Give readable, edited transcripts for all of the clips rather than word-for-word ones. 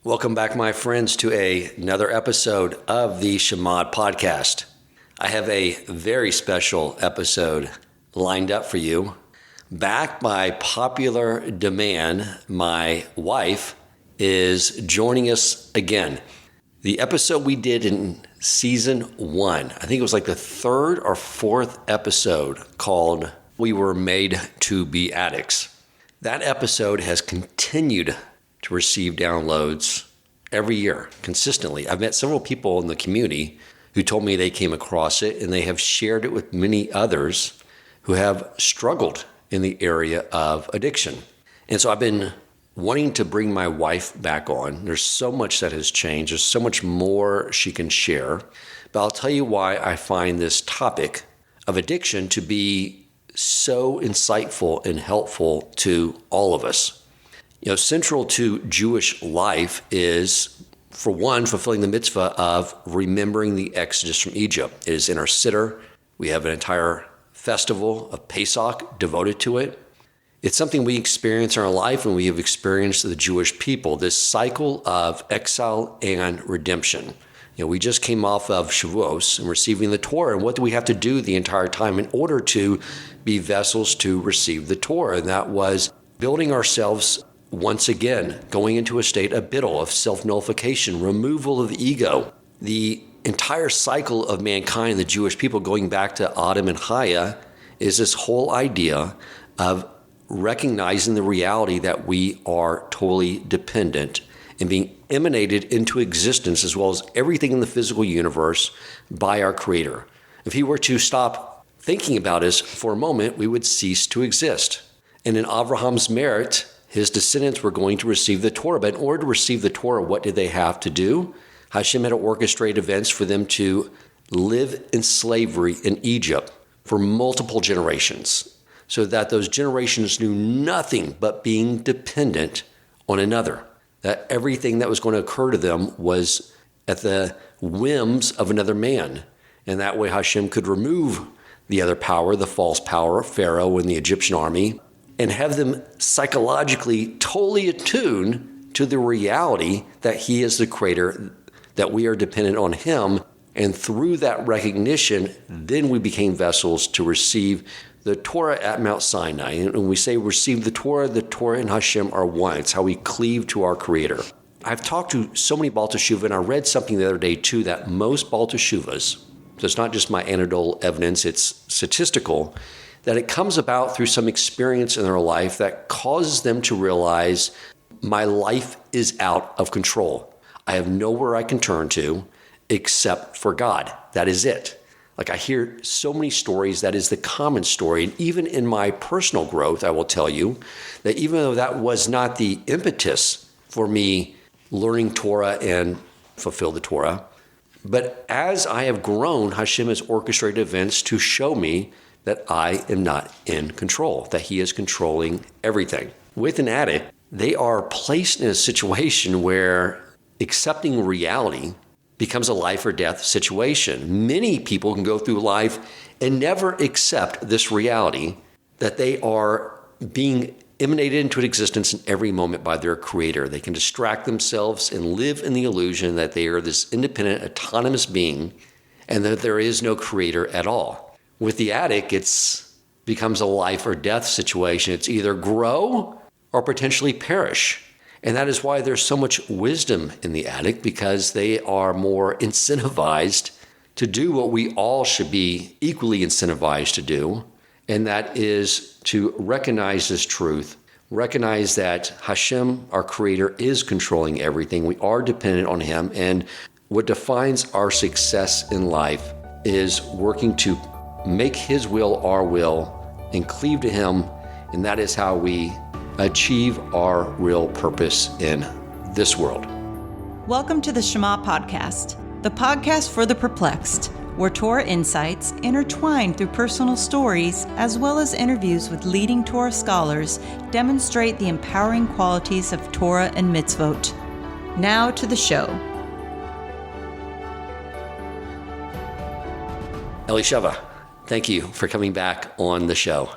Welcome back, my friends, to another episode of the Shema podcast. I have a very special episode lined up for you. Back by popular demand, my wife is joining us again. The episode we did in season 1, I think it was like the 3rd or 4th episode, called We Were Made to Be Addicts. That episode has continued to receive downloads every year consistently. I've met several people in the community who told me they came across it, and they have shared it with many others who have struggled in the area of addiction. And so I've been wanting to bring my wife back on. There's so much that has changed. There's so much more she can share. But I'll tell you why I find this topic of addiction to be so insightful and helpful to all of us. You know, central to Jewish life is, for one, fulfilling the mitzvah of remembering the Exodus from Egypt. It is in our Siddur. We have an entire festival of Pesach devoted to it. It's something we experience in our life, and we have experienced the Jewish people, this cycle of exile and redemption. You know, we just came off of Shavuos and receiving the Torah, and what do we have to do the entire time in order to be vessels to receive the Torah? And that was building ourselves once again, going into a state of bittul, of self-nullification, removal of ego. The entire cycle of mankind, the Jewish people, going back to Adam and Chaya, is this whole idea of recognizing the reality that we are totally dependent and being emanated into existence, as well as everything in the physical universe, by our Creator. If He were to stop thinking about us for a moment, we would cease to exist. And in Abraham's merit, his descendants were going to receive the Torah. But in order to receive the Torah, what did they have to do? Hashem had to orchestrate events for them to live in slavery in Egypt for multiple generations, so that those generations knew nothing but being dependent on another. That everything that was going to occur to them was at the whims of another man. And that way Hashem could remove the other power, the false power, Pharaoh and the Egyptian army, and have them psychologically totally attuned to the reality that He is the Creator, that we are dependent on Him. And through that recognition, then we became vessels to receive the Torah at Mount Sinai. And when we say receive the Torah and Hashem are one. It's how we cleave to our Creator. I've talked to so many Baal Teshuvah, and I read something the other day too, that most Baal Teshuvahs, so it's not just my anecdotal evidence, it's statistical, that it comes about through some experience in their life that causes them to realize, my life is out of control. I have nowhere I can turn to except for God. That is it. Like, I hear so many stories, that is the common story. And even in my personal growth, I will tell you that even though that was not the impetus for me learning Torah and fulfill the Torah, but as I have grown, Hashem has orchestrated events to show me that I am not in control, that He is controlling everything. With an addict, they are placed in a situation where accepting reality becomes a life or death situation. Many people can go through life and never accept this reality, that they are being emanated into existence in every moment by their Creator. They can distract themselves and live in the illusion that they are this independent, autonomous being, and that there is no Creator at all. With the addict, it becomes a life or death situation. It's either grow or potentially perish. And that is why there's so much wisdom in the addict, because they are more incentivized to do what we all should be equally incentivized to do. And that is to recognize this truth, recognize that Hashem, our Creator, is controlling everything. We are dependent on Him. And what defines our success in life is working to make His will our will and cleave to Him. And that is how we achieve our real purpose in this world. Welcome to the Shema podcast, the podcast for the perplexed, where Torah insights, intertwined through personal stories, as well as interviews with leading Torah scholars, demonstrate the empowering qualities of Torah and mitzvot. Now to the show. Elisheva, thank you for coming back on the show.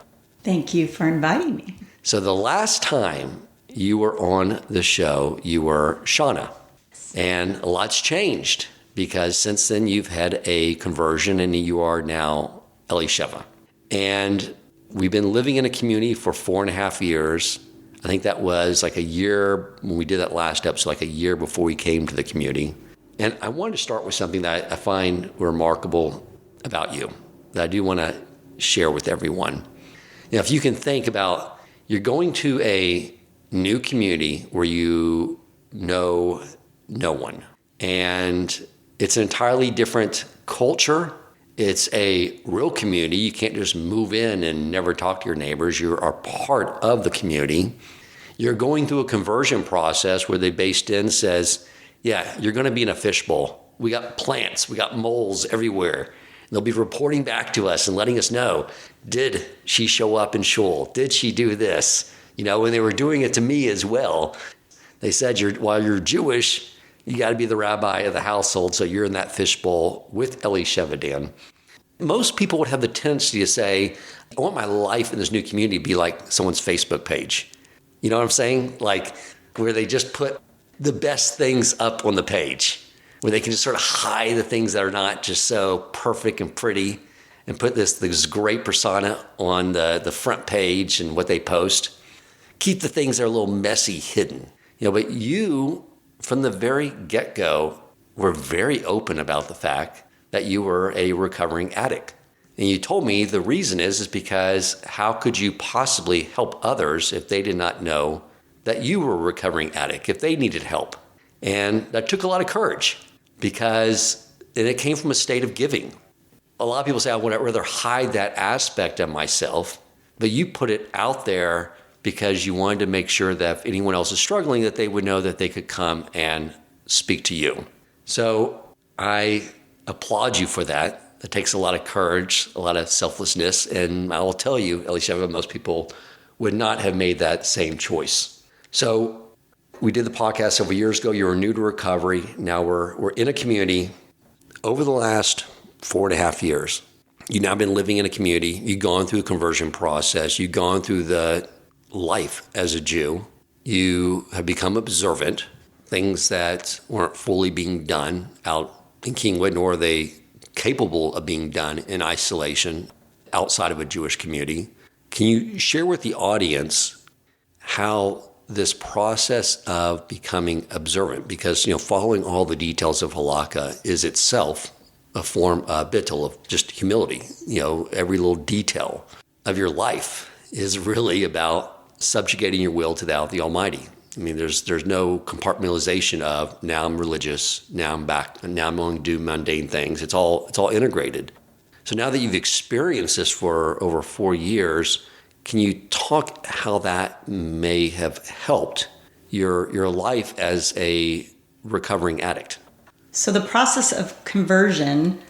Thank you for inviting me. So the last time you were on the show, you were Shauna. And a lot's changed because since then you've had a conversion and you are now Elisheva. And we've been living in a community for 4.5 years. I think that was like a year when we did that last episode, like a year before we came to the community. And I wanted to start with something that I find remarkable about you that I do want to share with everyone. If you can think about, you're going to a new community where you know no one. And it's an entirely different culture. It's a real community. You can't just move in and never talk to your neighbors. You are part of the community. You're going through a conversion process where the based in says, yeah, you're going to be in a fishbowl. We got plants. We got moles everywhere. And they'll be reporting back to us and letting us know, did she show up in shul? Did she do this? When they were doing it to me as well, they said, while you're Jewish, you got to be the rabbi of the household, so you're in that fishbowl with Elisheva, Dan. Most people would have the tendency to say, I want my life in this new community to be like someone's Facebook page. You know what I'm saying? Like where they just put the best things up on the page, where they can just sort of hide the things that are not just so perfect and pretty and put this great persona on the front page and what they post. Keep the things that are a little messy hidden. But you, from the very get-go, were very open about the fact that you were a recovering addict. And you told me the reason is because how could you possibly help others if they did not know that you were a recovering addict, if they needed help? And that took a lot of courage because it came from a state of giving. A lot of people say, I would rather hide that aspect of myself, but you put it out there because you wanted to make sure that if anyone else is struggling, that they would know that they could come and speak to you. So I applaud you for that. It takes a lot of courage, a lot of selflessness. And I will tell you, Elisheva, most people would not have made that same choice. So we did the podcast several years ago. You were new to recovery. Now we're in a community. Over the last 4.5 years, you've now been living in a community. You've gone through a conversion process. You've gone through the life as a Jew. You have become observant, things that weren't fully being done out in Kingwood, nor are they capable of being done in isolation outside of a Jewish community. Can you share with the audience how this process of becoming observant, because following all the details of halacha is itself a form, a bittul of just humility. Every little detail of your life is really about subjugating your will to that of the Almighty. I mean, there's no compartmentalization of now I'm religious, now I'm back, and now I'm going to do mundane things. It's all integrated. So now that you've experienced this for over 4 years, can you talk how that may have helped your life as a recovering addict? So the process of conversion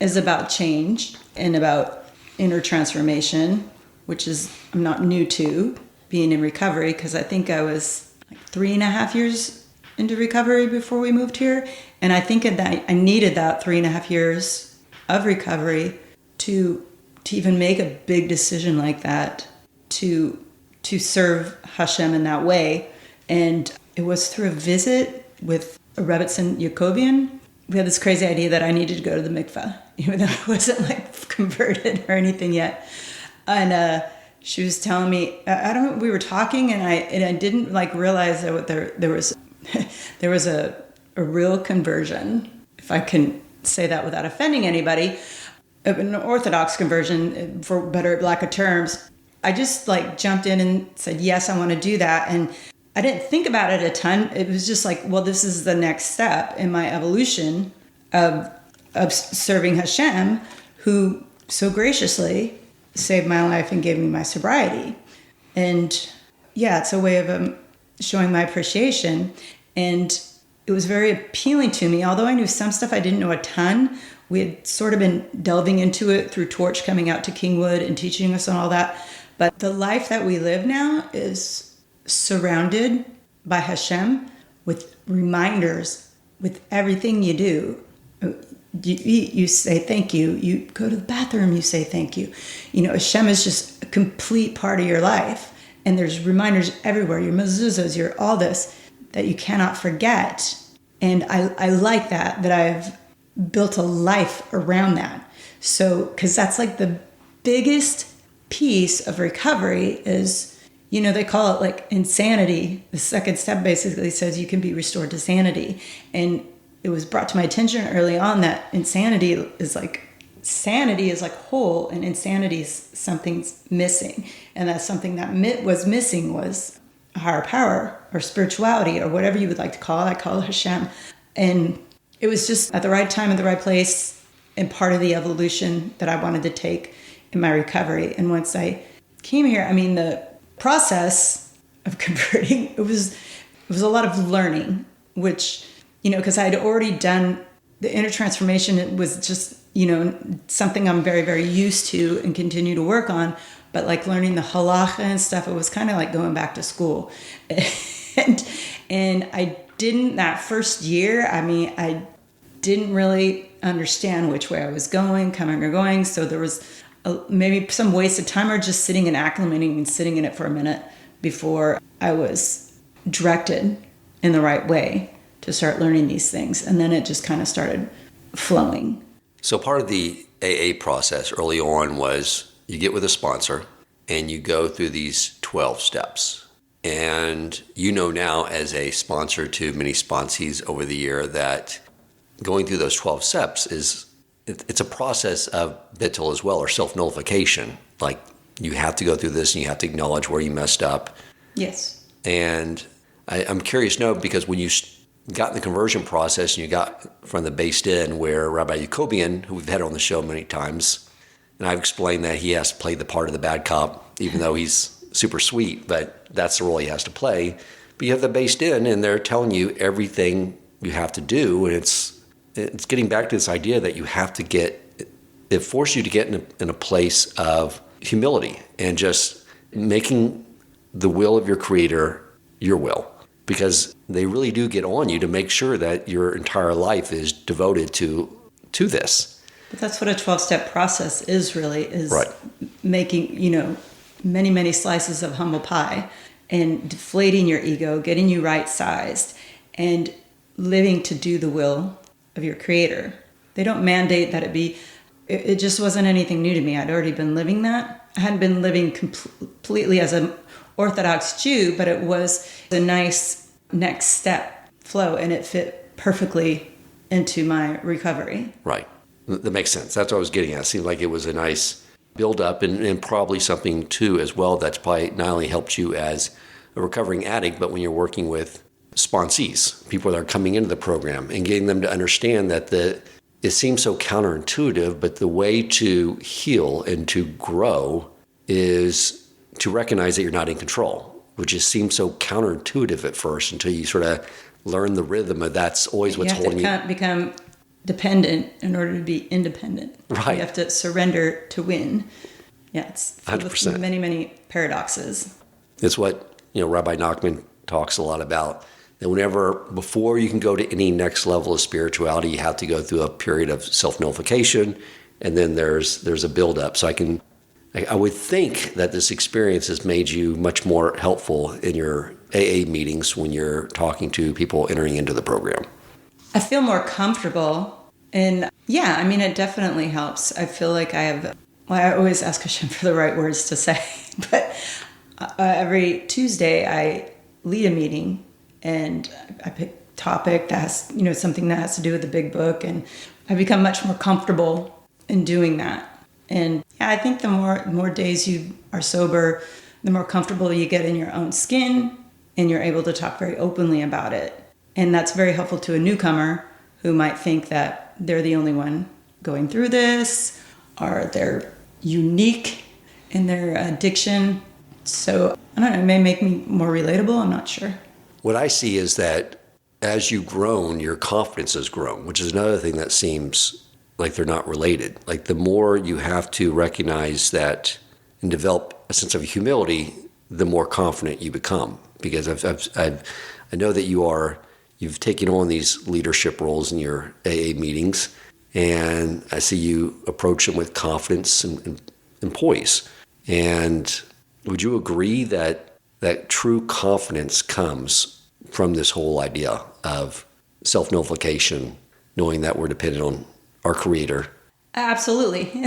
is about change and about inner transformation, which is I'm not new to being in recovery because I think I was like 3.5 years into recovery before we moved here. And I think that I needed that 3.5 years of recovery to even make a big decision like that, to serve Hashem in that way. And it was through a visit with a Rebbetzin Yacobian. We had this crazy idea that I needed to go to the mikveh, even though I wasn't like converted or anything yet. And she was telling me, we were talking and I didn't like realize that there was a real conversion, if I can say that without offending anybody, an Orthodox conversion, for better lack of terms. I just like jumped in and said, yes, I want to do that. And I didn't think about it a ton. It was just like, well, this is the next step in my evolution of serving Hashem, who so graciously saved my life and gave me my sobriety. And yeah, it's a way of showing my appreciation. And it was very appealing to me. Although I knew some stuff, I didn't know a ton. We had sort of been delving into it through Torch coming out to Kingwood and teaching us on all that. But the life that we live now is surrounded by Hashem with reminders with everything you do. You eat, you say thank you. You go to the bathroom, you say thank you. Hashem is just a complete part of your life. And there's reminders everywhere, your mezuzahs, your all this, that you cannot forget And I like that I've built a life around that. So, because that's like the biggest piece of recovery is, they call it like insanity. The second step basically says you can be restored to sanity. And it was brought to my attention early on that sanity is like whole, and insanity is something's missing. And that's something that was missing was a higher power or spirituality or whatever you would like to call it. I call it Hashem. And it was just at the right time, at the right place, and part of the evolution that I wanted to take in my recovery. And once I came here, the process of converting, it was a lot of learning, which, because I had already done the inner transformation. It was just, something I'm very, very used to and continue to work on. But like learning the halacha and stuff, it was kind of like going back to school. and I didn't, that first year, I didn't really understand which way I was coming or going. So there was maybe some waste of time or just sitting and acclimating and sitting in it for a minute before I was directed in the right way to start learning these things. And then it just kind of started flowing. So part of the AA process early on was you get with a sponsor and you go through these 12 steps. And now as a sponsor to many sponsees over the year that going through those 12 steps it's a process of bittul as well, or self-nullification. Like you have to go through this and you have to acknowledge where you messed up. Yes. And I'm curious to know, because when you got in the conversion process and you got from the based in where Rabbi Yacobian, who we've had on the show many times, and I've explained that he has to play the part of the bad cop, even though he's super sweet, but that's the role he has to play. But you have the based in and they're telling you everything you have to do. And it's getting back to this idea that you have to it forces you to get in a place of humility and just making the will of your creator your will. Because they really do get on you to make sure that your entire life is devoted to this. But that's what a 12-step process is right. Making, many, many slices of humble pie and deflating your ego, getting you right-sized, and living to do the will of your creator. They don't mandate that it just wasn't anything new to me. I'd already been living that. I hadn't been living completely as an Orthodox Jew, but it was a nice next step flow, and it fit perfectly into my recovery. Right. That makes sense. That's what I was getting at. It seemed like it was a nice build up and probably something too as well that's probably not only helped you as a recovering addict, but when you're working with sponsees, people that are coming into the program, and getting them to understand that it seems so counterintuitive, but the way to heal and to grow is to recognize that you're not in control, which just seems so counterintuitive at first until you sort of learn the rhythm of that's always what's holding you. You have to become dependent in order to be independent. Right. You have to surrender to win. Yeah, it's filled 100%. With many, many paradoxes. It's what Rabbi Nachman talks a lot about. That before you can go to any next level of spirituality, you have to go through a period of self-nullification, and then there's a build-up. So I would think that this experience has made you much more helpful in your AA meetings when you're talking to people entering into the program. I feel more comfortable, and it definitely helps. I feel like I always ask Hashem for the right words to say, but every Tuesday I lead a meeting, and I pick a topic that has, something that has to do with the big book, and I become much more comfortable in doing that. And I think the more days you are sober, the more comfortable you get in your own skin, and you're able to talk very openly about it. And that's very helpful to a newcomer who might think that they're the only one going through this, or they're unique in their addiction. So, I don't know, it may make me more relatable, I'm not sure. What I see is that as you've grown, your confidence has grown, which is another thing that seems like they're not related. Like the more you have to recognize that and develop a sense of humility, the more confident you become. Because I know that you've taken on these leadership roles in your AA meetings, and I see you approach them with confidence and poise. And would you agree that true confidence comes from this whole idea of self-nullification, knowing that we're dependent on our Creator. Absolutely.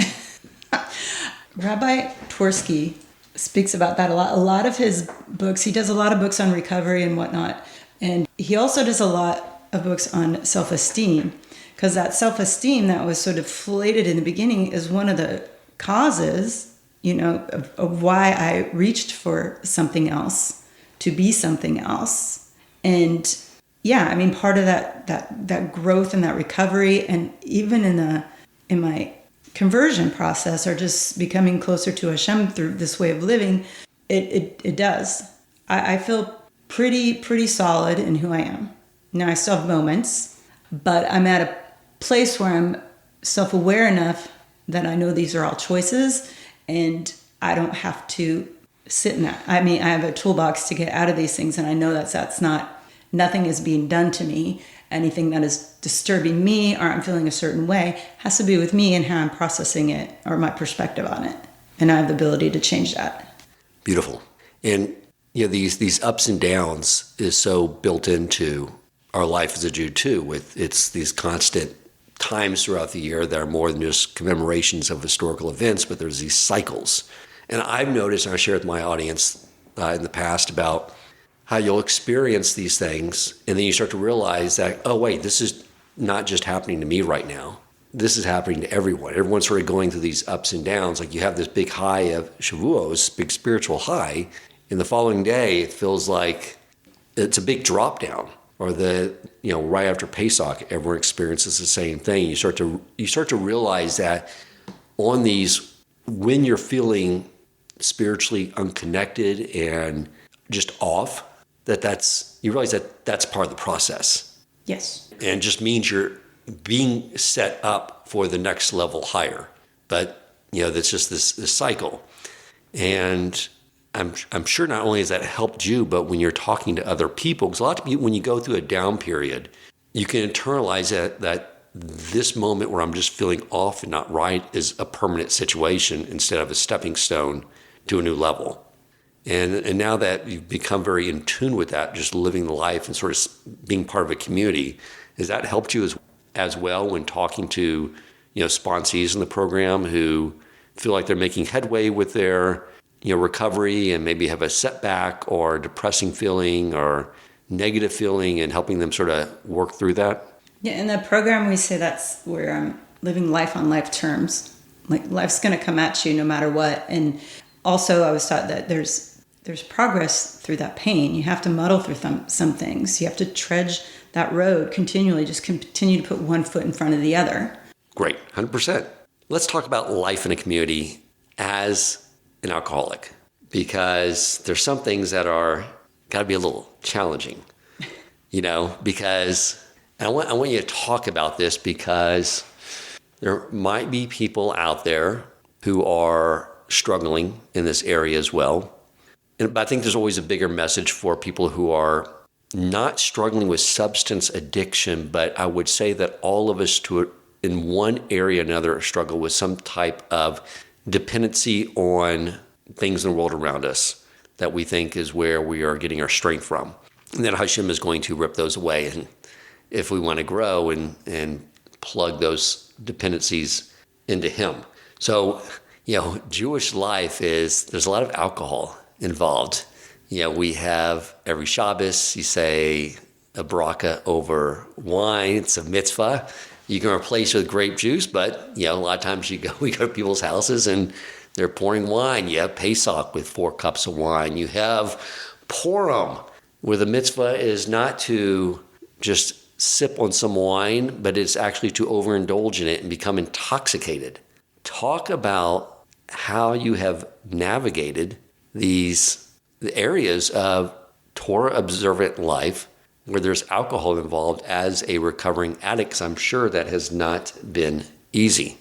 Rabbi Twersky speaks about that a lot. A lot of his books, he does a lot of books on recovery and whatnot. And he also does a lot of books on self-esteem, because that self-esteem that was sort of flated in the beginning is one of the causes, of why I reached for something else, to be something else. And yeah, I mean, part of that growth and that recovery, and even in my conversion process, or just becoming closer to Hashem through this way of living, it does. I feel pretty solid in who I am. Now, I still have moments, but I'm at a place where I'm self-aware enough that I know these are all choices, and I don't have to sit in that. I mean, I have a toolbox to get out of these things, and I know that's not, nothing is being done to me. Anything that is disturbing me or I'm feeling a certain way has to be with me and how I'm processing it, or my perspective on it. And I have the ability to change that. Beautiful. And these ups and downs is so built into our life as a Jew too, with it's these constant times throughout the year that are more than just commemorations of historical events, but there's these cycles. And I've noticed, and I shared with my audience in the past, about how you'll experience these things, and then you start to realize that, oh wait, this is not just happening to me right now. This is happening to everyone. Everyone's sort of going through these ups and downs. Like you have this big high of Shavuos, big spiritual high, and the following day it feels like it's a big drop down. Or right after Pesach, everyone experiences the same thing. You start to realize that on these, when you're feeling spiritually unconnected and just off, you realize that that's part of the process. Yes. And just means you're being set up for the next level higher. But, that's just this cycle. And I'm sure not only has that helped you, but when you're talking to other people, because a lot of people, when you go through a down period, you can internalize that this moment where I'm just feeling off and not right is a permanent situation instead of a stepping stone to a new level. And now that you've become very in tune with that, just living the life and sort of being part of a community, has that helped you as well when talking to sponsees in the program who feel like they're making headway with their recovery and maybe have a setback or depressing feeling or negative feeling, and helping them sort of work through that? Yeah, in the program we say that's where I'm living life on life terms. Like life's going to come at you no matter what. And also I was taught that there's progress through that pain. You have to muddle through some things. You have to trudge that road continually, just continue to put one foot in front of the other. Great, 100%. Let's talk about life in a community as an alcoholic, because there's some things that are got to be a little challenging, because I want you to talk about this, because there might be people out there who are struggling in this area as well. But I think there's always a bigger message for people who are not struggling with substance addiction, but I would say that all of us in one area or another struggle with some type of dependency on things in the world around us that we think is where we are getting our strength from. And then Hashem is going to rip those away. And if we want to grow and plug those dependencies into Him. So, Jewish life there's a lot of alcohol involved. We have every Shabbos, you say a bracha over wine. It's a mitzvah. You can replace it with grape juice, but, a lot of times we go to people's houses and they're pouring wine. You have Pesach with 4 cups of wine. You have Purim, where the mitzvah is not to just sip on some wine, but it's actually to overindulge in it and become intoxicated. Talk about how you have navigated the areas of Torah observant life where there's alcohol involved as a recovering addict, 'cause I'm sure that has not been easy.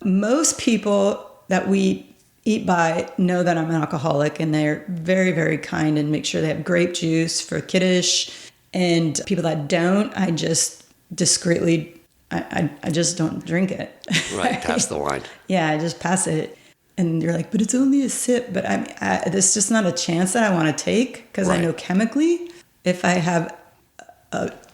Most people that we eat by know that I'm an alcoholic, and they're very, very kind and make sure they have grape juice for Kiddush. And people that don't, I just discreetly, I just don't drink it. Right, pass the wine. Yeah, I just pass it. And you're like, but it's only a sip. But there's just not a chance that I want to take, because Right. I know chemically, if I have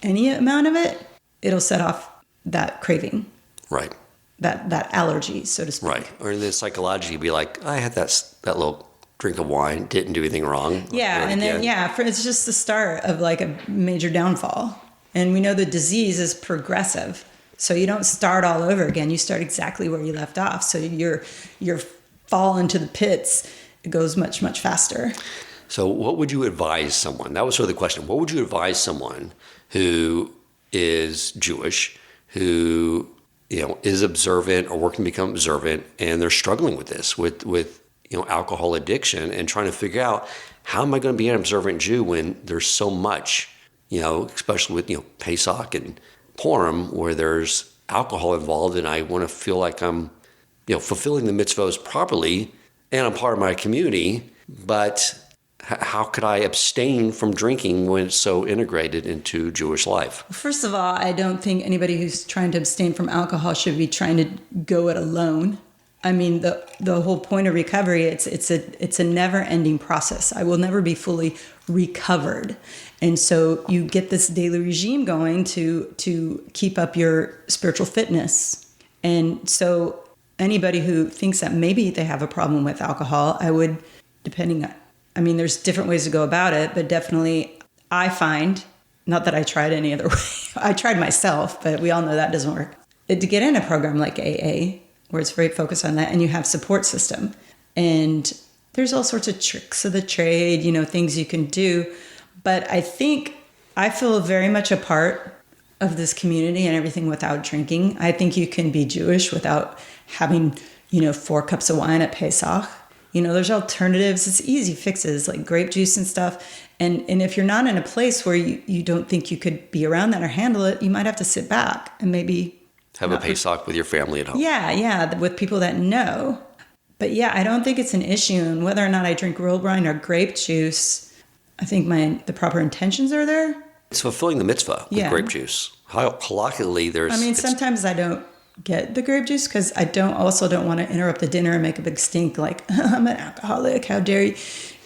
any amount of it, it'll set off that craving. Right. That allergy, so to speak. Right. Or then psychologically, you'd be like, I had that little drink of wine, didn't do anything wrong. Yeah, and then, it's just the start of like a major downfall. And we know the disease is progressive. So you don't start all over again. You start exactly where you left off. So your fall into the pits, it goes much, much faster. So what would you advise someone? That was sort of the question. What would you advise someone who is Jewish, who is observant or working to become observant, and they're struggling with this, with alcohol addiction, and trying to figure out, how am I going to be an observant Jew when there's so much, especially with Pesach and Purim, where there's alcohol involved, and I want to feel like I'm fulfilling the mitzvahs properly, and I'm part of my community, but how could I abstain from drinking when it's so integrated into Jewish life? First of all, I don't think anybody who's trying to abstain from alcohol should be trying to go it alone. I mean, the whole point of recovery, it's a never-ending process. I will never be fully recovered. And so you get this daily regime going to keep up your spiritual fitness. And so anybody who thinks that maybe they have a problem with alcohol, I would, there's different ways to go about it, but definitely I find, not that I tried any other way, I tried myself, but we all know that doesn't work. To get in a program like AA, where it's very focused on that, and you have support system, and there's all sorts of tricks of the trade, things you can do. But I feel very much a part of this community and everything without drinking. I think you can be Jewish without having, 4 cups of wine at Pesach. There's alternatives. It's easy fixes like grape juice and stuff. And if you're not in a place where you don't think you could be around that or handle it, you might have to sit back and maybe have a Pesach with your family at home. Yeah, with people that know. But I don't think it's an issue. And whether or not I drink roll wine or grape juice, I think the proper intentions are there. It's fulfilling the mitzvah with grape juice. Halakhically, sometimes I don't get the grape juice because I don't want to interrupt the dinner and make a big stink like, I'm an alcoholic, how dare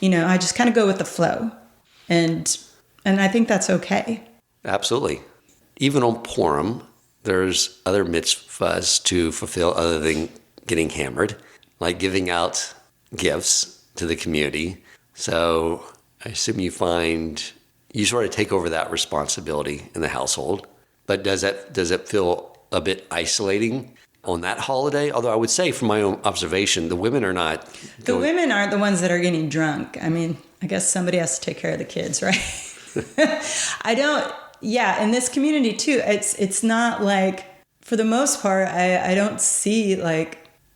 you. I just kind of go with the flow. And I think that's okay. Absolutely. Even on Purim, there's other mitzvahs to fulfill other than getting hammered, like giving out gifts to the community. So I assume you sort of take over that responsibility in the household. But does it feel a bit isolating on that holiday? Although I would say, from my own observation, the women are not. The women aren't the ones that are getting drunk. I guess somebody has to take care of the kids, right? In this community too, it's not like, for the most part, I don't see there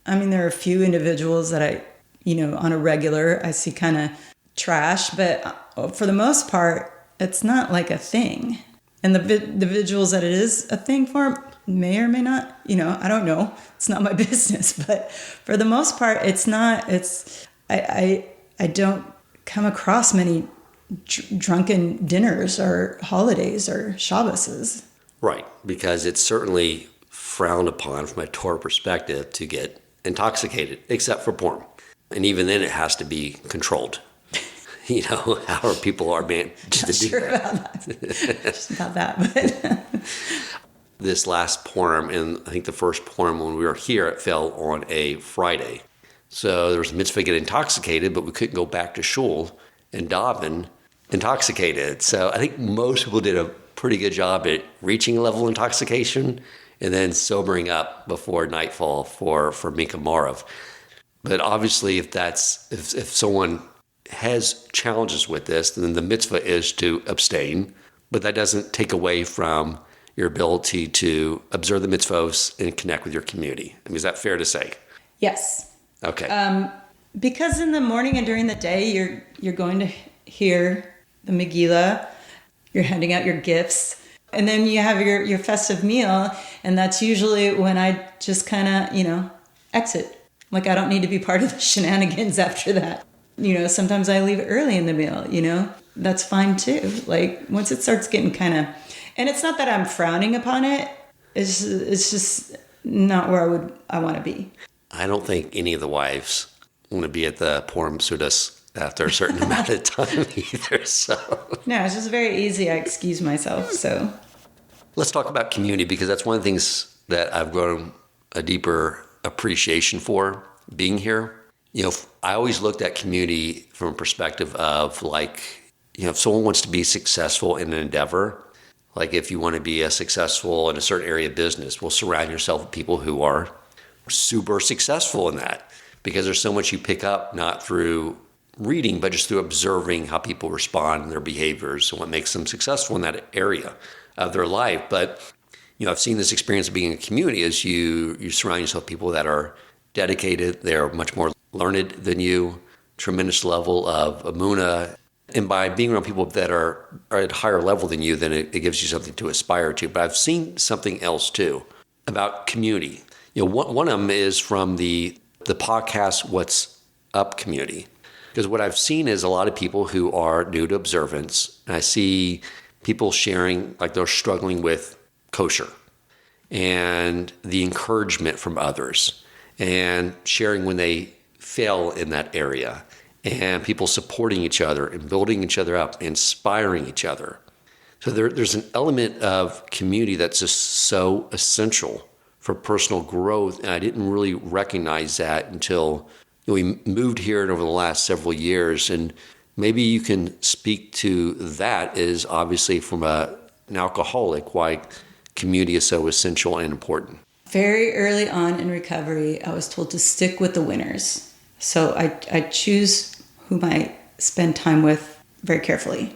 are a few individuals that I, on a regular, I see kind of trash, but for the most part, it's not like a thing. And the individuals that it is a thing for may or may not, I don't know. It's not my business, but for the most part, it's not. I don't come across many drunken dinners or holidays or Shabboses. Right, because it's certainly frowned upon from a Torah perspective to get intoxicated, except for Purim. And even then it has to be controlled. How people are managed to do that. Just about that. But this last Purim, and I think the first Purim when we were here, it fell on a Friday. So there was a mitzvah to get intoxicated, but we couldn't go back to shul and daven intoxicated. So I think most people did a pretty good job at reaching a level of intoxication and then sobering up before nightfall for Mincha Morav. But obviously, if someone has challenges with this, then the mitzvah is to abstain. But that doesn't take away from your ability to observe the mitzvahs and connect with your community. Is that fair to say? Yes. Okay. Because in the morning and during the day, you're going to hear the Megillah, you're handing out your gifts, and then you have your festive meal, and that's usually when I just kind of, exit. Like, I don't need to be part of the shenanigans after that. Sometimes I leave early in the meal, that's fine too. Like, once it starts getting kind of, and it's not that I'm frowning upon it, it's just not where I want to be. I don't think any of the wives want to be at the Purim Sudas after a certain amount of time either. So no, it's just very easy. I excuse myself. So Let's talk about community, because that's one of the things that I've grown a deeper appreciation for being here. I always looked at community from a perspective of if someone wants to be successful in an endeavor, like if you want to be successful in a certain area of business, well, surround yourself with people who are super successful in that, because there's so much you pick up, not through reading, but just through observing how people respond and their behaviors and what makes them successful in that area of their life. But, I've seen this experience of being in a community as you surround yourself with people that are dedicated, they're much more learned than you, tremendous level of Emunah. And by being around people that are at a higher level than you, then it gives you something to aspire to. But I've seen something else too about community. One of them is from the podcast What's Up community. Because what I've seen is a lot of people who are new to observance. And I see people sharing like they're struggling with kosher and the encouragement from others and sharing when they fail in that area and people supporting each other and building each other up, inspiring each other. So there's an element of community that's just so essential for personal growth. And I didn't really recognize that until we moved here and over the last several years. And maybe you can speak to that is obviously from an alcoholic, why community is so essential and important. Very early on in recovery, I was told to stick with the winners. So I choose whom I spend time with very carefully.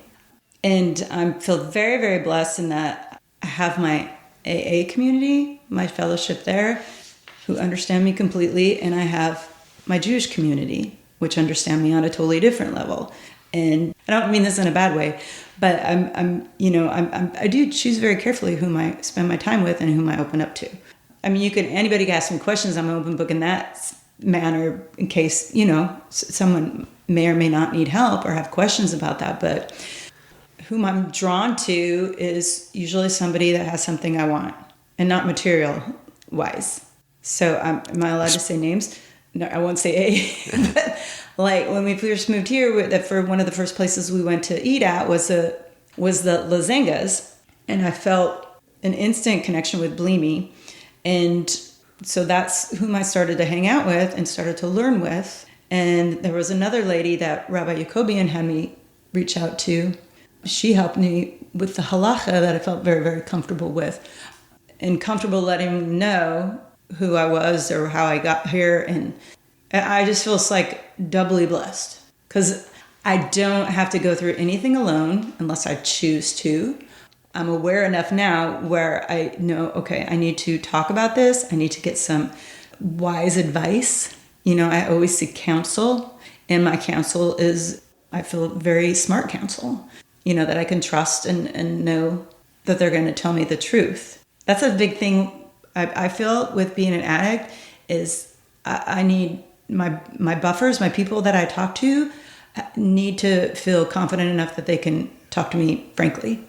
And I feel very, very blessed in that I have my AA community, my fellowship there, who understand me completely. And I have my Jewish community, which understand me on a totally different level. And I don't mean this in a bad way, but I do choose very carefully whom I spend my time with and whom I open up to. I mean, anybody can ask me questions. I'm an open book in that manner in case, someone may or may not need help or have questions about that. But whom I'm drawn to is usually somebody that has something I want and not material wise. So am I allowed to say names? No, I won't say A. But like when we first moved here, for one of the first places we went to eat at was the Lasagnas, and I felt an instant connection with Bleemy, and so that's whom I started to hang out with and started to learn with. And there was another lady that Rabbi Yacobian had me reach out to. She helped me with the halacha that I felt very, very comfortable with, and comfortable letting him know who I was or how I got here. And I just feel like doubly blessed because I don't have to go through anything alone unless I choose to. I'm aware enough now where I know, okay, I need to talk about this. I need to get some wise advice. I always seek counsel, and my counsel is, I feel, very smart counsel, that I can trust and know that they're going to tell me the truth. That's a big thing I feel with being an addict is I need my buffers, my people that I talk to need to feel confident enough that they can talk to me frankly.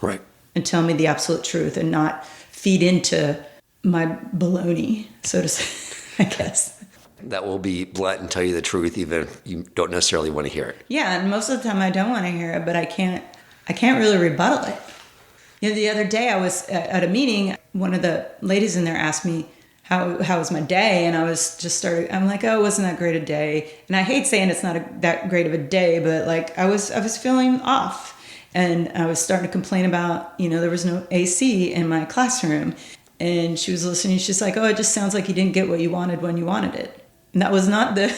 Right. And tell me the absolute truth and not feed into my baloney, so to say, I guess. That will be blunt and tell you the truth even if you don't necessarily want to hear it. Yeah, and most of the time I don't want to hear it, but I can't really rebuttal it. The other day I was at a meeting, one of the ladies in there asked me how was my day, and I was just I'm like, oh, wasn't that great a day? And I hate saying it's not that great of a day, but like I was feeling off, and I was starting to complain about, there was no AC in my classroom, and she was listening. She's like, oh, it just sounds like you didn't get what you wanted when you wanted it. And that was not the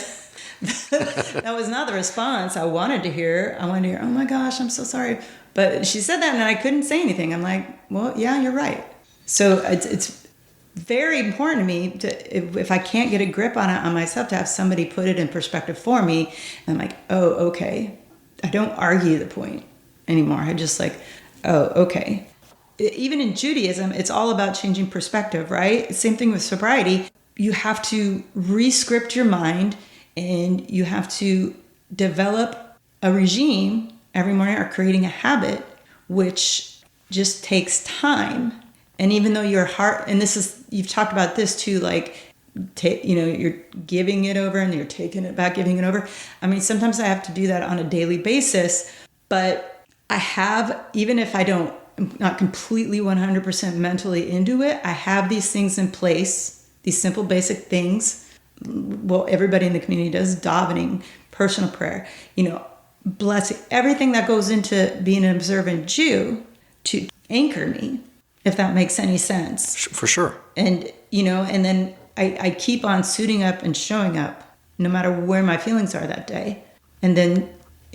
response I wanted to hear. I wanted to hear, oh my gosh, I'm so sorry. But she said that and I couldn't say anything. I'm like, well, yeah, you're right. So it's very important to me to, if I can't get a grip on myself, to have somebody put it in perspective for me. And I'm like, oh, okay. I don't argue the point anymore. I just like, oh, okay. Even in Judaism, it's all about changing perspective, right? Same thing with sobriety. You have to re-script your mind, and you have to develop a regime every morning, or creating a habit, which just takes time. And even though your heart, and you've talked about this too, like, you're giving it over and you're taking it back, giving it over. I mean, sometimes I have to do that on a daily basis, but I have, even if I don't I'm not completely 100% mentally into it. I have these things in place, these simple, basic things. Well, everybody in the community does davening, personal prayer, blessing, everything that goes into being an observant Jew to anchor me, if that makes any sense. For sure. And, and then I keep on suiting up and showing up no matter where my feelings are that day. And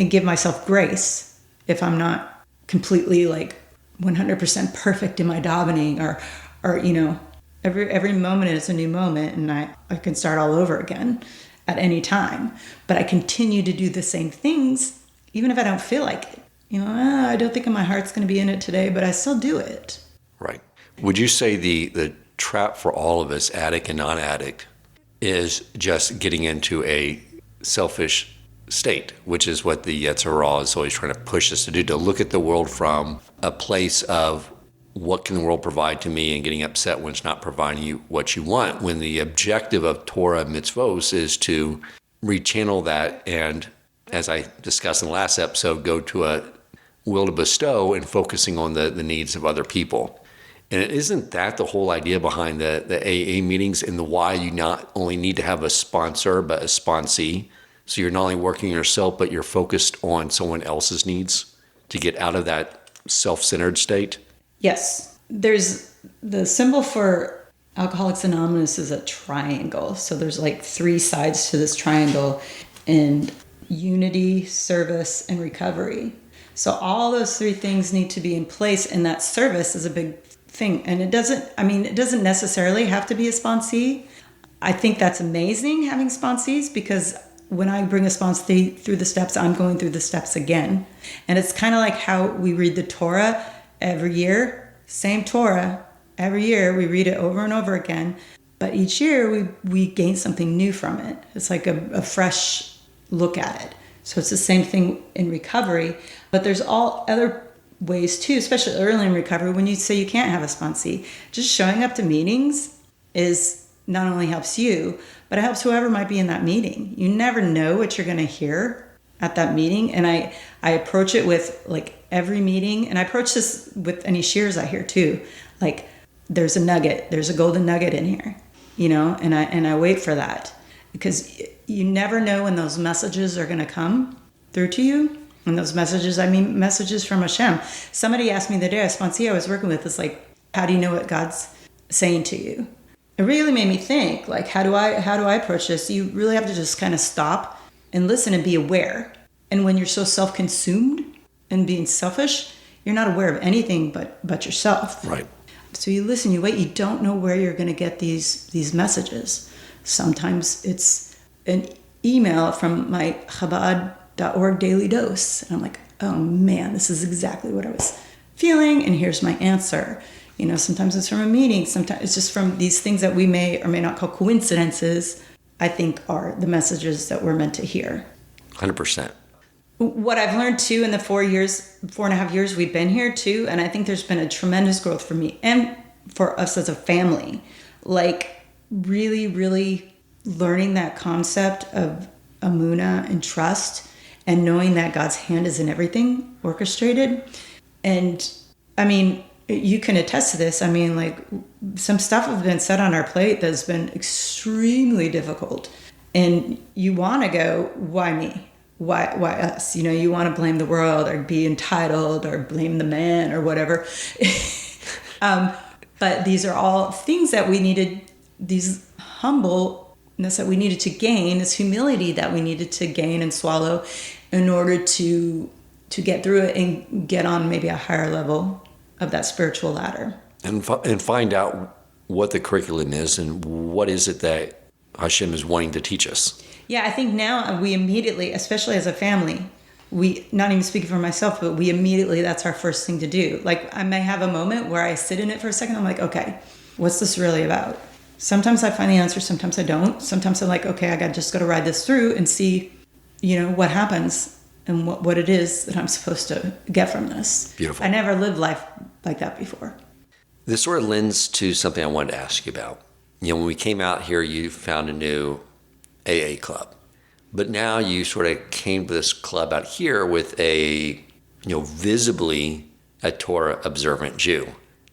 give myself grace if I'm not completely 100% perfect in my davening or every moment is a new moment, and I can start all over again at any time. But I continue to do the same things even if I don't feel like it. I don't think my heart's going to be in it today, but I still do it. Right. Would you say the trap for all of us, addict and non-addict, is just getting into a selfish state, which is what the Yetzirah is always trying to push us to do, to look at the world from a place of what can the world provide to me, and getting upset when it's not providing you what you want, when the objective of Torah mitzvos is to rechannel that and, as I discussed in the last episode, go to a will to bestow and focusing on the needs of other people. And isn't that the whole idea behind the AA meetings, and the why you not only need to have a sponsor, but a sponsee? So you're not only working yourself, but you're focused on someone else's needs to get out of that self-centered state? Yes. There's the symbol for Alcoholics Anonymous is a triangle. So there's 3 sides to this triangle, and unity, service, and recovery. So all those 3 things need to be in place, and that service is a big thing. And it doesn't necessarily have to be a sponsee. I think that's amazing having sponsees, because when I bring a sponsee through the steps, I'm going through the steps again. And it's kind of like how we read the Torah every year, same Torah, every year we read it over and over again. But each year we gain something new from it. It's like a fresh look at it. So it's the same thing in recovery, but there's all other ways too, especially early in recovery when you say you can't have a sponsee. Just showing up to meetings is not only helps you, but it helps whoever might be in that meeting. You never know what you're going to hear at that meeting. And I approach it with every meeting, and I approach this with any shares I hear too. There's a nugget, there's a golden nugget in here, and I wait for that, because you never know when those messages are going to come through to you. And those messages, messages from Hashem. Somebody asked me the day, a sponsee I was working with, is how do you know what God's saying to you? It really made me think, how do I approach this? You really have to just kind of stop and listen and be aware. And when you're so self-consumed and being selfish, you're not aware of anything but yourself. Right. So you listen, you wait, you don't know where you're going to get these messages. Sometimes it's an email from my Chabad.org daily dose. And I'm like, oh man, this is exactly what I was feeling, and here's my answer. Sometimes it's from a meeting, sometimes it's just from these things that we may or may not call coincidences, I think are the messages that we're meant to hear. 100%. What I've learned too in the 4.5 years we've been here too, and I think there's been a tremendous growth for me and for us as a family, really, really learning that concept of Emunah and trust, and knowing that God's hand is in everything orchestrated. And you can attest to this. Some stuff has been set on our plate that's been extremely difficult, and you want to go, why me? Why us? You want to blame the world or be entitled or blame the man or whatever. But these are all things that we needed, these humbleness that we needed to gain, this humility that we needed to gain and swallow in order to get through it and get on maybe a higher level of that spiritual ladder. And find out what the curriculum is and what is it that Hashem is wanting to teach us. Yeah, I think now we immediately, especially as a family, we, not even speaking for myself, but we immediately, that's our first thing to do. I may have a moment where I sit in it for a second. I'm like, okay, what's this really about? Sometimes I find the answer, sometimes I don't. Sometimes I'm like, okay, just got to ride this through and see, what happens and what it is that I'm supposed to get from this. Beautiful. I never lived life like that before. This sort of lends to something I wanted to ask you about. When we came out here, you found a new AA club. But now you sort of came to this club out here with a, visibly a Torah observant Jew,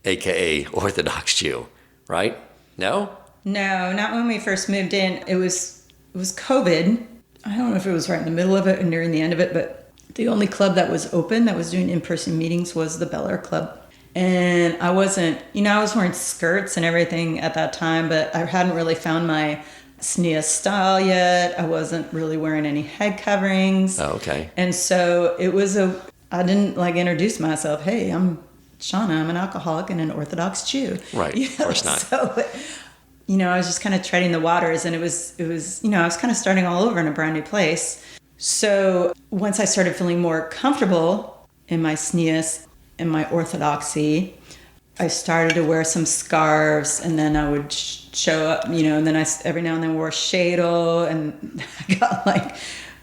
aka Orthodox Jew, right? No? No, not when we first moved in. It was COVID. I don't know if it was right in the middle of it and nearing the end of it, but the only club that was open that was doing in-person meetings was the Bel Air Club. And I wasn't, I was wearing skirts and everything at that time, but I hadn't really found my sneha style yet. I wasn't really wearing any head coverings. Oh, okay. And so I didn't introduce myself. Hey, I'm Shauna. I'm an alcoholic and an Orthodox Jew. Right. Of course not. So, I was just kind of treading the waters, and it was, I was kind of starting all over in a brand new place. So once I started feeling more comfortable in my snehas and my orthodoxy, I started to wear some scarves, and then I would show up, and then I every now and then wore a shadel, and I got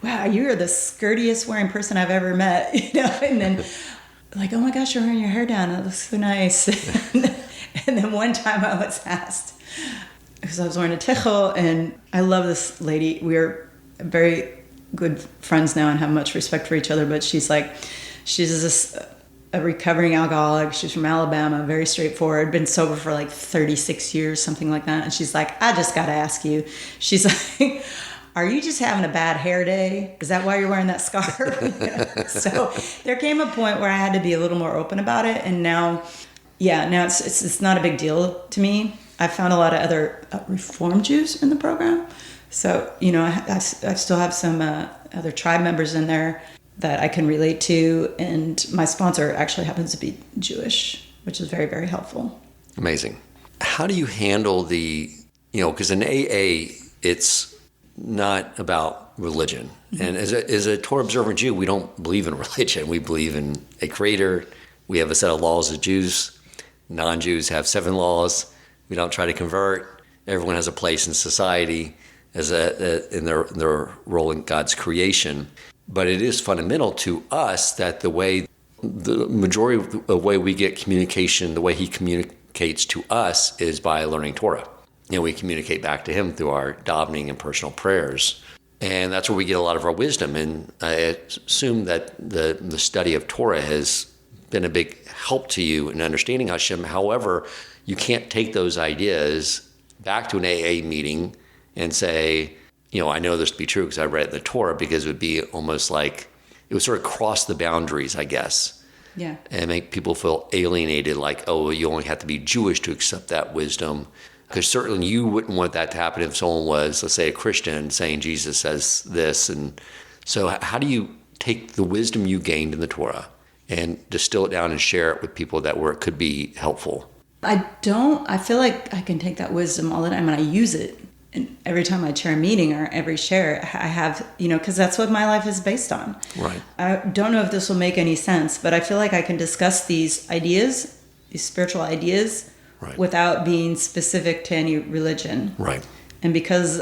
wow, you are the skirtiest wearing person I've ever met, and then oh my gosh, you're wearing your hair down. It looks so nice. And then one time I was asked, because I was wearing a tichel, and I love this lady. We're very good friends now and have much respect for each other, but she's a recovering alcoholic. She's from Alabama, very straightforward, been sober for 36 years, something like that. And she's like, I just got to ask you. She's like, are you just having a bad hair day? Is that why you're wearing that scarf? So there came a point where I had to be a little more open about it. And now it's not a big deal to me. I found a lot of other Reform Jews in the program. So, I still have some other tribe members in there that I can relate to. And my sponsor actually happens to be Jewish, which is very, very helpful. Amazing. How do you handle because in AA, it's not about religion. Mm-hmm. And as a Torah observant Jew, we don't believe in religion. We believe in a creator. We have a set of laws as Jews. Non-Jews have 7 laws. We don't try to convert. Everyone has a place in society in their role in God's creation. But it is fundamental to us that the majority of the way we get communication, the way he communicates to us is by learning Torah. We communicate back to him through our davening and personal prayers. And that's where we get a lot of our wisdom. And I assume that the study of Torah has been a big help to you in understanding Hashem. However, you can't take those ideas back to an AA meeting and say, I know this to be true because I read it in the Torah, because it would be almost like it would sort of cross the boundaries, I guess. Yeah. And make people feel alienated, you only have to be Jewish to accept that wisdom. Because certainly you wouldn't want that to happen if someone was, let's say, a Christian saying Jesus says this. And so how do you take the wisdom you gained in the Torah and distill it down and share it with people where it could be helpful? I feel like I can take that wisdom all the time and I use it. And every time I chair a meeting or every share, I have, because that's what my life is based on. Right. I don't know if this will make any sense, but I feel like I can discuss these ideas, these spiritual ideas, right, without being specific to any religion. Right. And because,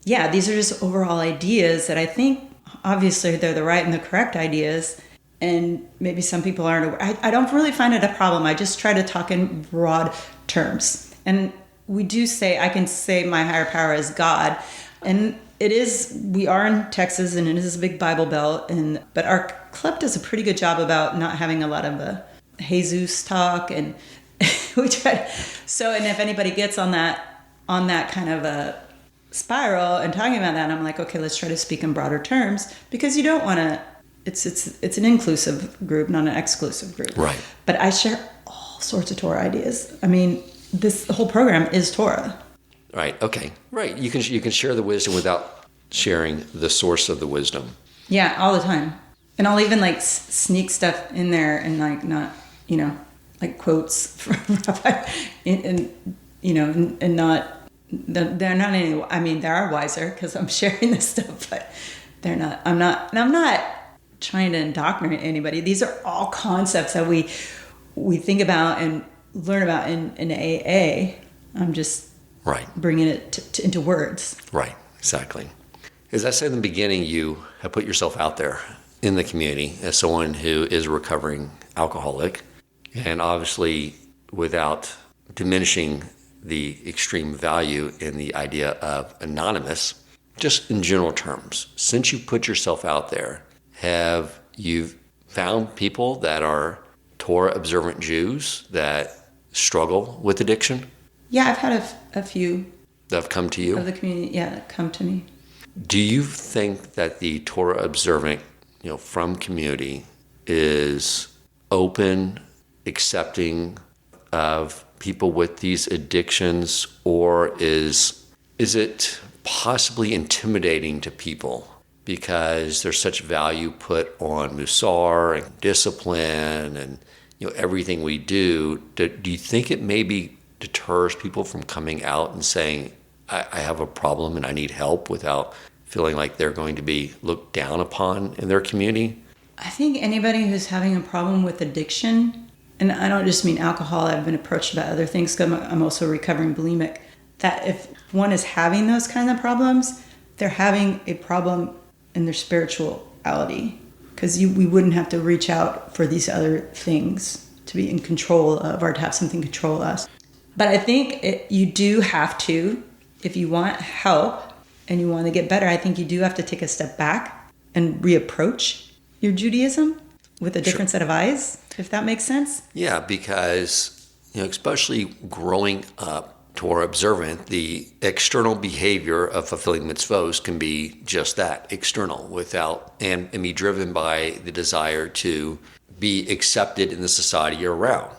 these are just overall ideas that I think, obviously, they're the right and the correct ideas. And maybe some people aren't aware. I don't really find it a problem. I just try to talk in broad terms. And I can say my higher power is God. And we are in Texas, and it is a big Bible belt. But our club does a pretty good job about not having a lot of Jesus talk. And we try and if anybody gets on that kind of a spiral and talking about that, I'm like, okay, let's try to speak in broader terms, because you don't want to, it's an inclusive group, not an exclusive group. Right. But I share all sorts of Torah ideas. I mean, this whole program is Torah. Right. Okay. Right. You can share the wisdom without sharing the source of the wisdom. Yeah, all the time. And I'll even sneak stuff in there and not, quotes from Rabbi, and not, they're not any, I mean, they are wiser because I'm sharing this stuff, but they're not, I'm not trying to indoctrinate anybody. These are all concepts that we think about and learn about in AA. I'm just bringing it into words. Right, exactly. As I said in the beginning, you have put yourself out there in the community as someone who is a recovering alcoholic, and obviously without diminishing the extreme value in the idea of anonymous, just in general terms, since you put yourself out there, have you found people that are Torah observant Jews that struggle with addiction? Yeah, I've had a few That have come to you? of the community, come to me. Do you think that the Torah observant, from community is open, accepting of people with these addictions, or is it possibly intimidating to people because there's such value put on musar and discipline and everything we do? Do you think it maybe deters people from coming out and saying, I have a problem and I need help, without feeling like they're going to be looked down upon in their community? I think anybody who's having a problem with addiction, and I don't just mean alcohol, I've been approached about other things because I'm also a recovering bulimic, that if one is having those kinds of problems, they're having a problem in their spirituality, because we wouldn't have to reach out for these other things to be in control of, or to have something control us. But I think you do have to, if you want help and you want to get better, I think you do have to take a step back and reapproach your Judaism with a different set of eyes, if that makes sense. Yeah, because, especially growing up Torah observant, the external behavior of fulfilling mitzvos can be just that, external, and be driven by the desire to be accepted in the society you're around.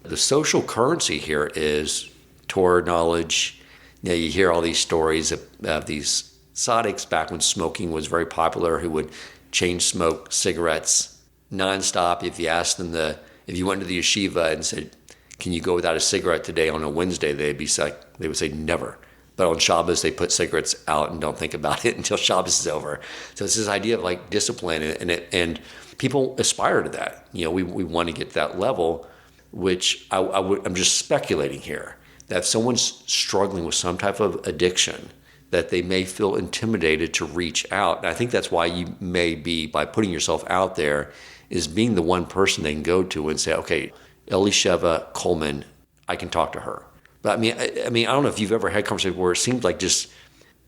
The social currency here is Torah knowledge. You hear all these stories of these tzaddiks back when smoking was very popular, who would chain smoke cigarettes nonstop. If you asked them if you went to the yeshiva and said, "Can you go without a cigarette today on a Wednesday?" they would say never. But on Shabbos, they put cigarettes out and don't think about it until Shabbos is over. So it's this idea of like discipline, and people aspire to that. We want to get to that level, which I'm just speculating here, that if someone's struggling with some type of addiction, that they may feel intimidated to reach out. And I think that's why you may be, by putting yourself out there, is being the one person they can go to and say, okay, Elisheva Coleman, I can talk to her. But I mean, I don't know if you've ever had conversations where it seems like just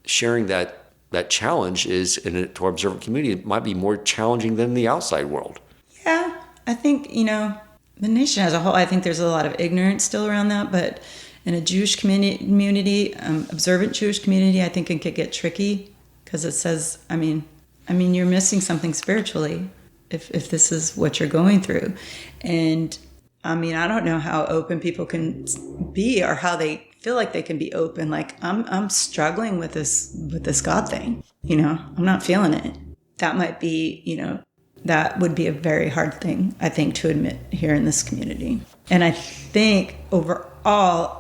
sharing that challenge is in a Torah observant community, it might be more challenging than the outside world. Yeah, I think, the nation as a whole, I think there's a lot of ignorance still around that, but in a Jewish community, observant Jewish community, I think it could get tricky, because it says, I mean, you're missing something spiritually if this is what you're going through. And I don't know how open people can be, or how they feel like they can be open. Like, I'm struggling with this God thing, I'm not feeling it. That might be, that would be a very hard thing, I think, to admit here in this community. And I think overall,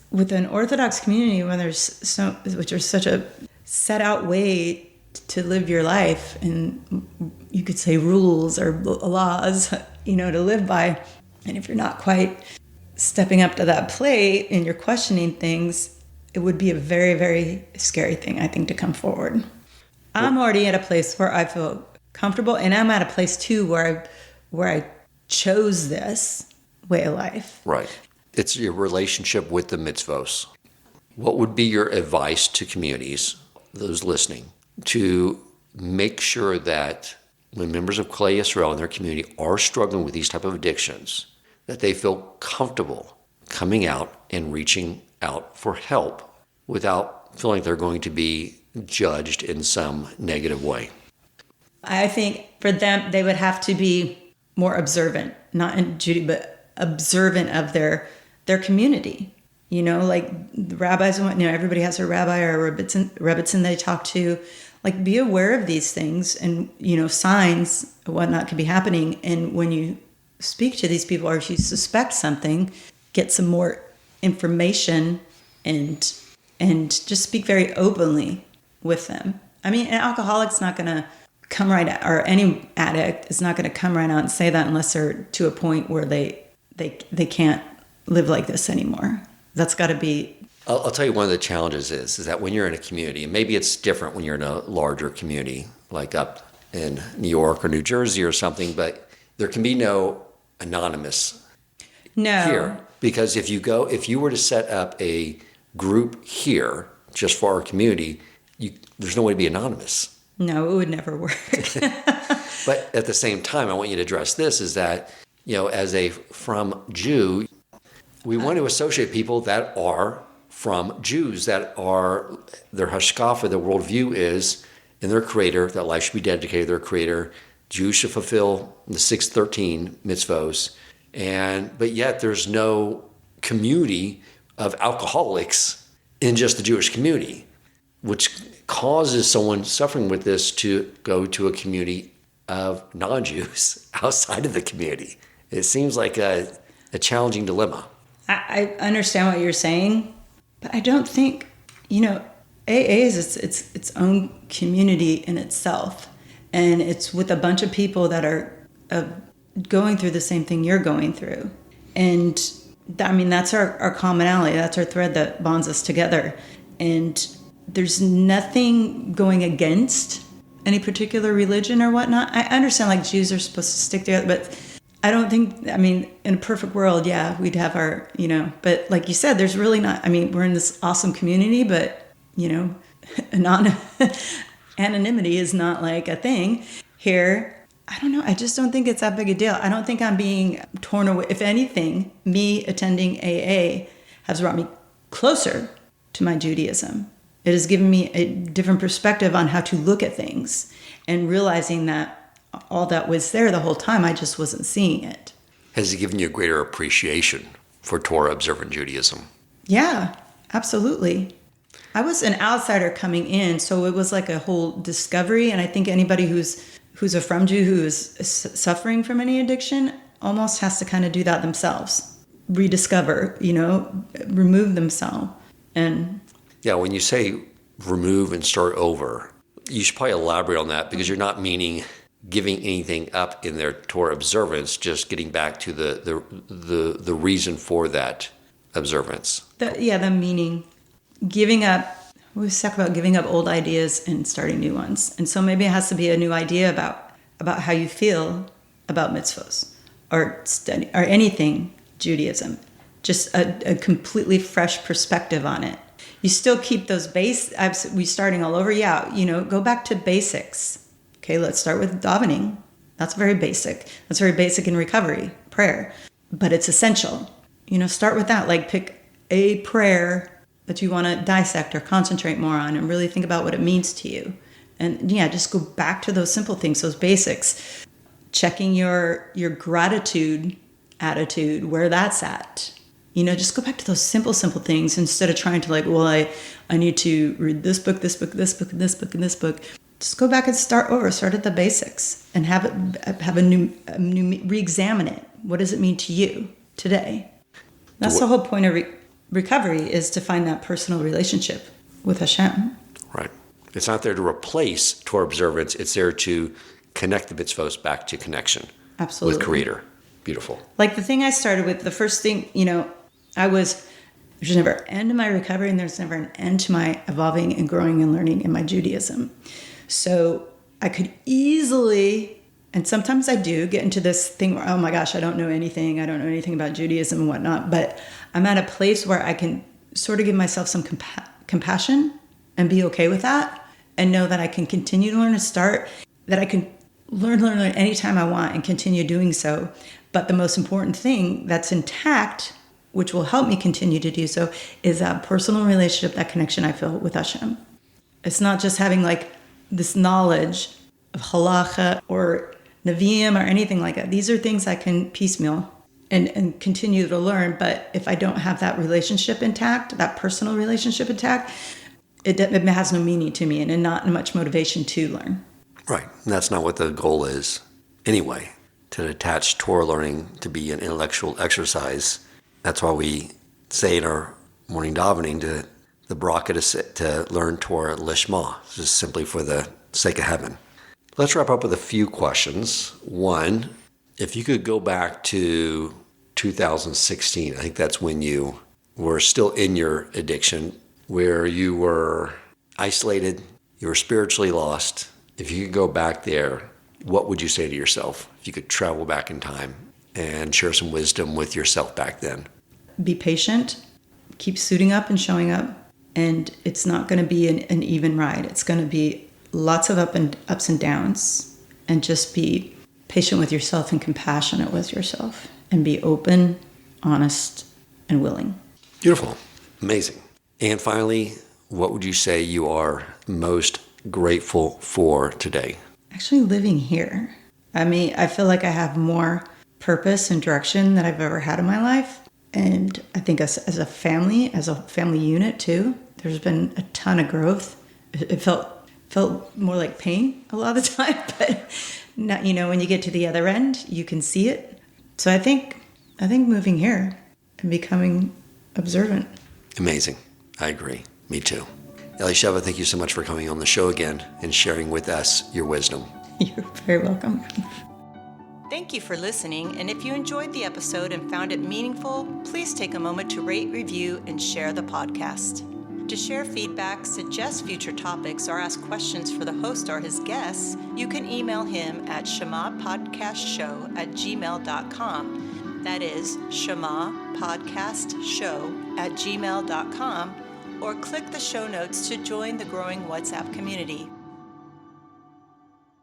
with an Orthodox community, when which is such a set out way to live your life, and you could say rules or laws, to live by. And if you're not quite stepping up to that plate and you're questioning things, it would be a very, very scary thing, I think, to come forward. I'm already at a place where I feel comfortable, and I'm at a place too where I chose this way of life. Right. It's your relationship with the mitzvos. What would be your advice to communities, those listening, to make sure that when members of Klei Yisrael in their community are struggling with these type of addictions, that they feel comfortable coming out and reaching out for help without feeling they're going to be judged in some negative way? I think for them, they would have to be more observant, not in Judy, but observant of their community. Like the rabbis, everybody has a rabbi or a rebbitzin they talk to. Like, be aware of these things, and, signs and whatnot could be happening. And when you speak to these people, or if you suspect something, get some more information and just speak very openly with them. An alcoholic's not going to come right out, or any addict is not going to come right out and say that unless they're to a point where they can't live like this anymore. That's got to be. I'll tell you, one of the challenges is that when you're in a community, and maybe it's different when you're in a larger community, like up in New York or New Jersey or something, but there can be no anonymous here. Because if you were to set up a group here just for our community, there's no way to be anonymous. No, it would never work. But at the same time, I want you to address this, is that as a from Jew, we want to associate people that are from Jews, that are, their hashkafa, their worldview is in their Creator, that life should be dedicated to their Creator. Jews should fulfill the 613 mitzvos, but yet there's no community of alcoholics in just the Jewish community, which causes someone suffering with this to go to a community of non-Jews outside of the community. It seems like a challenging dilemma. I understand what you're saying, but I don't think, AA is its own community in itself. And it's with a bunch of people that are going through the same thing you're going through. And that's our commonality. That's our thread that bonds us together. And there's nothing going against any particular religion or whatnot. I understand like Jews are supposed to stick together, but I don't think, in a perfect world, yeah, we'd have our, but like you said, there's really not, we're in this awesome community, but, anonymity is not like a thing here. I don't know. I just don't think it's that big a deal. I don't think I'm being torn away. If anything, me attending AA has brought me closer to my Judaism. It has given me a different perspective on how to look at things and realizing that all that was there the whole time, I just wasn't seeing it. Has it given you a greater appreciation for Torah observant Judaism? Yeah, absolutely. I was an outsider coming in, so it was like a whole discovery. And I think anybody who's a from Jew who is suffering from any addiction almost has to kind of do that themselves, rediscover, remove themselves. And yeah, when you say remove and start over, you should probably elaborate on that, because you're not meaning giving anything up in their Torah observance, just getting back to the reason for that observance. The meaning. Giving up, we always talk about giving up old ideas and starting new ones. And so maybe it has to be a new idea about how you feel about mitzvos or study or anything Judaism. Just a completely fresh perspective on it. You still keep those we starting all over. Yeah, go back to basics. Okay, let's start with davening. That's very basic. That's very basic in recovery, prayer. But it's essential. Start with that. Like pick a prayer that you want to dissect or concentrate more on and really think about what it means to you. And yeah, just go back to those simple things, those basics. Checking your gratitude attitude, where that's at. Just go back to those simple things instead of trying to I need to read this book, this book, this book, this book, and this book. Just go back and start over. Start at the basics and have a new re-examine it. What does it mean to you today? That's the whole point of recovery, is to find that personal relationship with Hashem. Right. It's not there to replace Torah observance. It's there to connect the mitzvos back to connection. Absolutely. With Creator. Beautiful. Like the thing I started with, the first thing, there's never an end to my recovery, and there's never an end to my evolving and growing and learning in my Judaism. So I could easily, and sometimes I do, get into this thing where, oh my gosh, I don't know anything about Judaism and whatnot, but I'm at a place where I can sort of give myself some compassion and be okay with that, and know that I can continue to learn and that I can learn anytime I want and continue doing so. But the most important thing that's intact, which will help me continue to do so, is that personal relationship, that connection I feel with Hashem. It's not just having this knowledge of halacha or Nevi'im or anything like that. These are things I can piecemeal and continue to learn. But if I don't have that relationship intact, that personal relationship intact, it has no meaning to me and not much motivation to learn. Right. And that's not what the goal is anyway, to attach Torah learning to be an intellectual exercise. That's why we say in our morning davening to the bracha to learn Torah lishma, just simply for the sake of heaven. Let's wrap up with a few questions. One, if you could go back to 2016, I think that's when you were still in your addiction, where you were isolated, you were spiritually lost. If you could go back there, what would you say to yourself if you could travel back in time and share some wisdom with yourself back then? Be patient, keep suiting up and showing up, and it's not going to be an even ride. It's going to be lots of ups and downs, and just be patient with yourself and compassionate with yourself, and be open, honest, and willing. Beautiful. Amazing. And finally, what would you say you are most grateful for today? Actually living here. I mean, I feel like I have more purpose and direction than I've ever had in my life. And I think as a family unit too, there's been a ton of growth. It felt more like pain a lot of the time, but now, when you get to the other end, you can see it. So I think moving here and becoming observant. Amazing. I agree. Me too. Elisheva, thank you so much for coming on the show again and sharing with us your wisdom. You're very welcome. Thank you for listening, and if you enjoyed the episode and found it meaningful, please take a moment to rate, review, and share the podcast. To share feedback, suggest future topics, or ask questions for the host or his guests, you can email him at shemapodcastshow@gmail.com. That is shemapodcastshow@gmail.com, or click the show notes to join the growing WhatsApp community.